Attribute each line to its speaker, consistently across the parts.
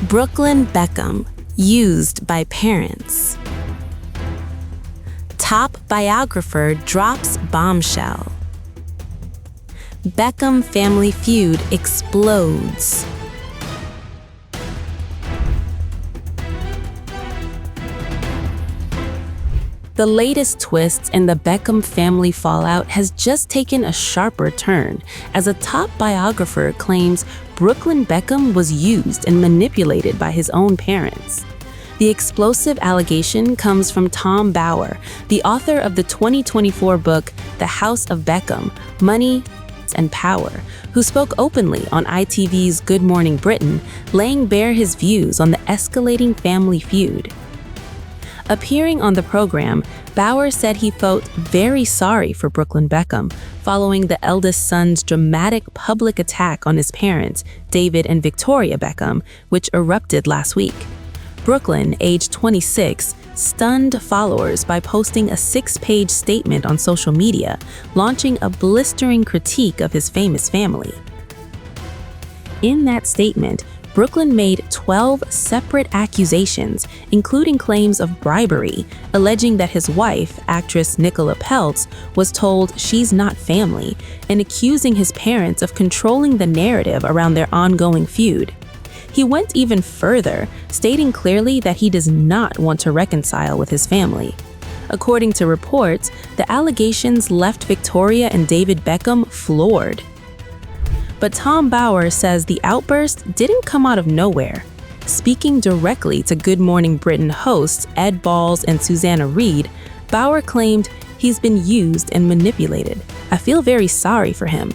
Speaker 1: Brooklyn Beckham, used by parents. Top biographer drops bombshell. Beckham family feud explodes. The latest twist in the Beckham family fallout has just taken a sharper turn as a top biographer claims Brooklyn Beckham was used and manipulated by his own parents. The explosive allegation comes from Tom Bower, the author of the 2024 book The House of Beckham: Money and Power, who spoke openly on ITV's Good Morning Britain, laying bare his views on the escalating family feud. Appearing on the program, Bower said he felt very sorry for Brooklyn Beckham following the eldest son's dramatic public attack on his parents, David and Victoria Beckham, which erupted last week. Brooklyn, age 26, stunned followers by posting a 6-page statement on social media, launching a blistering critique of his famous family. In that statement, Brooklyn made 12 separate accusations, including claims of bribery, alleging that his wife, actress Nicola Peltz, was told she's not family, and accusing his parents of controlling the narrative around their ongoing feud. He went even further, stating clearly that he does not want to reconcile with his family. According to reports, the allegations left Victoria and David Beckham floored. But Tom Bower says the outburst didn't come out of nowhere. Speaking directly to Good Morning Britain hosts Ed Balls and Susanna Reid, Bower claimed he's been used and manipulated. I feel very sorry for him.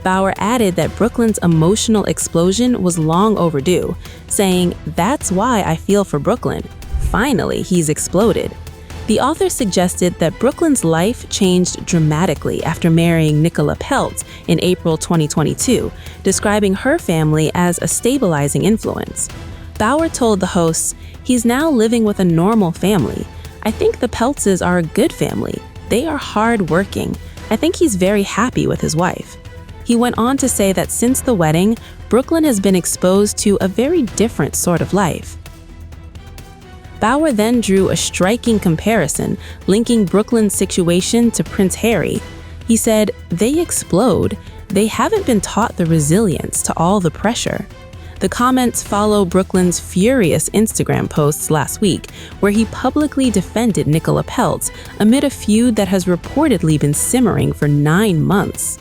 Speaker 1: Bower added that Brooklyn's emotional explosion was long overdue, saying, "That's why I feel for Brooklyn. Finally, he's exploded." The author suggested that Brooklyn's life changed dramatically after marrying Nicola Peltz in April 2022, describing her family as a stabilizing influence. Bower told the hosts, "He's now living with a normal family. I think the Peltzes are a good family. They are hard-working. I think he's very happy with his wife." He went on to say that since the wedding, Brooklyn has been exposed to a very different sort of life. Bower then drew a striking comparison, linking Brooklyn's situation to Prince Harry. He said, "They explode. They haven't been taught the resilience to all the pressure." The comments follow Brooklyn's furious Instagram posts last week, where he publicly defended Nicola Peltz amid a feud that has reportedly been simmering for 9 months.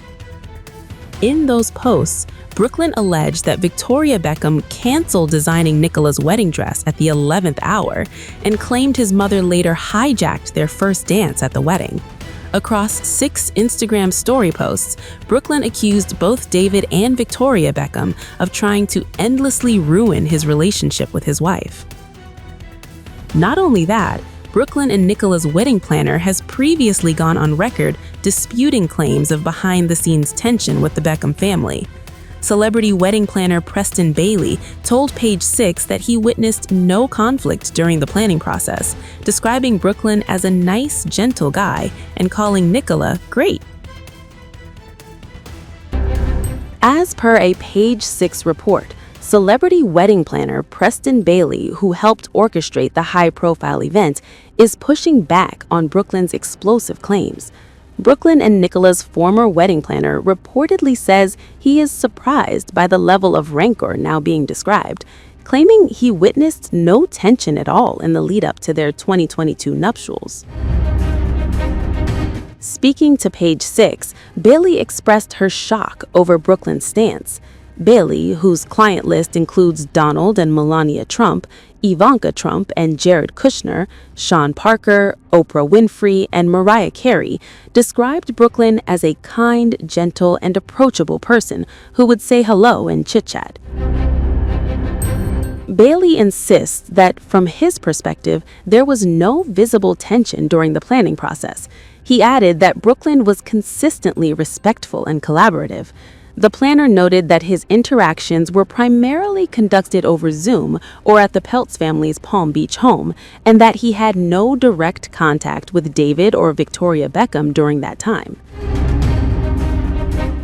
Speaker 1: In those posts, Brooklyn alleged that Victoria Beckham canceled designing Nicola's wedding dress at the 11th hour and claimed his mother later hijacked their first dance at the wedding. Across 6 Instagram story posts, Brooklyn accused both David and Victoria Beckham of trying to endlessly ruin his relationship with his wife. Not only that, Brooklyn and Nicola's wedding planner has previously gone on record disputing claims of behind-the-scenes tension with the Beckham family. Celebrity wedding planner Preston Bailey told Page Six that he witnessed no conflict during the planning process, describing Brooklyn as a nice, gentle guy and calling Nicola great. As per a Page Six report, celebrity wedding planner Preston Bailey, who helped orchestrate the high-profile event, is pushing back on Brooklyn's explosive claims. Brooklyn and Nicola's former wedding planner reportedly says he is surprised by the level of rancor now being described, claiming he witnessed no tension at all in the lead-up to their 2022 nuptials. Speaking to Page Six, Bailey expressed her shock over Brooklyn's stance. Bailey, whose client list includes Donald and Melania Trump, Ivanka Trump and Jared Kushner, Sean Parker, Oprah Winfrey, and Mariah Carey, described Brooklyn as a kind, gentle, and approachable person who would say hello and chit-chat. Bailey insists that, from his perspective, there was no visible tension during the planning process. He added that Brooklyn was consistently respectful and collaborative. The planner noted that his interactions were primarily conducted over Zoom or at the Peltz family's Palm Beach home, and that he had no direct contact with David or Victoria Beckham during that time.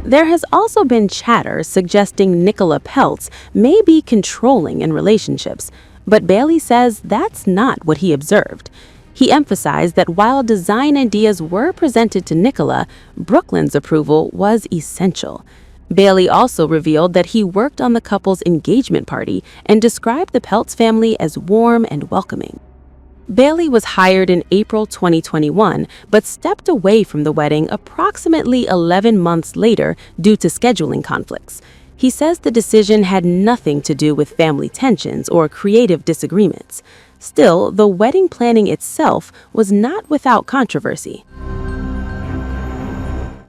Speaker 1: There has also been chatter suggesting Nicola Peltz may be controlling in relationships, but Bailey says that's not what he observed. He emphasized that while design ideas were presented to Nicola, Brooklyn's approval was essential. Bailey also revealed that he worked on the couple's engagement party and described the Peltz family as warm and welcoming. Bailey was hired in April 2021, but stepped away from the wedding approximately 11 months later due to scheduling conflicts. He says the decision had nothing to do with family tensions or creative disagreements. Still, the wedding planning itself was not without controversy.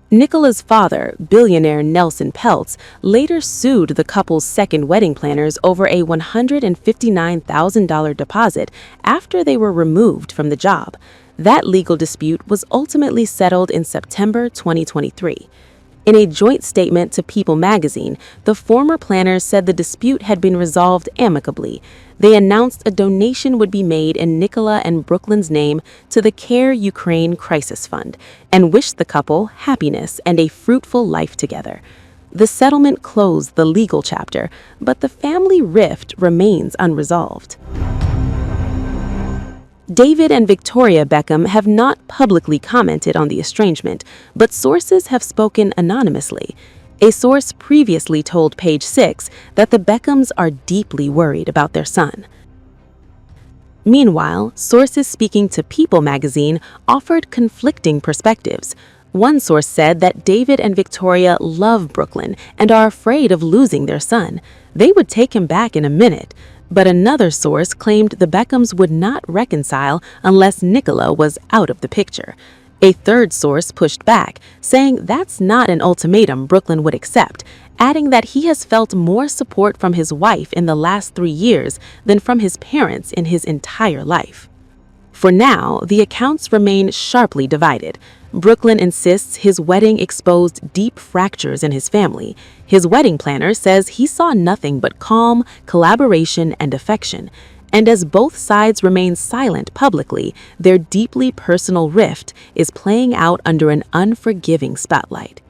Speaker 1: Nicola's father, billionaire Nelson Peltz, later sued the couple's second wedding planners over a $159,000 deposit after they were removed from the job. That legal dispute was ultimately settled in September 2023. In a joint statement to People magazine, the former planners said the dispute had been resolved amicably. They announced a donation would be made in Nicola and Brooklyn's name to the Care Ukraine Crisis Fund and wished the couple happiness and a fruitful life together. The settlement closed the legal chapter, but the family rift remains unresolved. David and Victoria Beckham have not publicly commented on the estrangement, but sources have spoken anonymously. A source previously told Page Six that the Beckhams are deeply worried about their son. Meanwhile, sources speaking to People magazine offered conflicting perspectives. One source said that David and Victoria love Brooklyn and are afraid of losing their son. They would take him back in a minute. But another source claimed the Beckhams would not reconcile unless Nicola was out of the picture. A third source pushed back, saying that's not an ultimatum Brooklyn would accept, adding that he has felt more support from his wife in the last 3 years than from his parents in his entire life. For now, the accounts remain sharply divided. Brooklyn insists his wedding exposed deep fractures in his family. His wedding planner says he saw nothing but calm, collaboration, and affection. And as both sides remain silent publicly, their deeply personal rift is playing out under an unforgiving spotlight.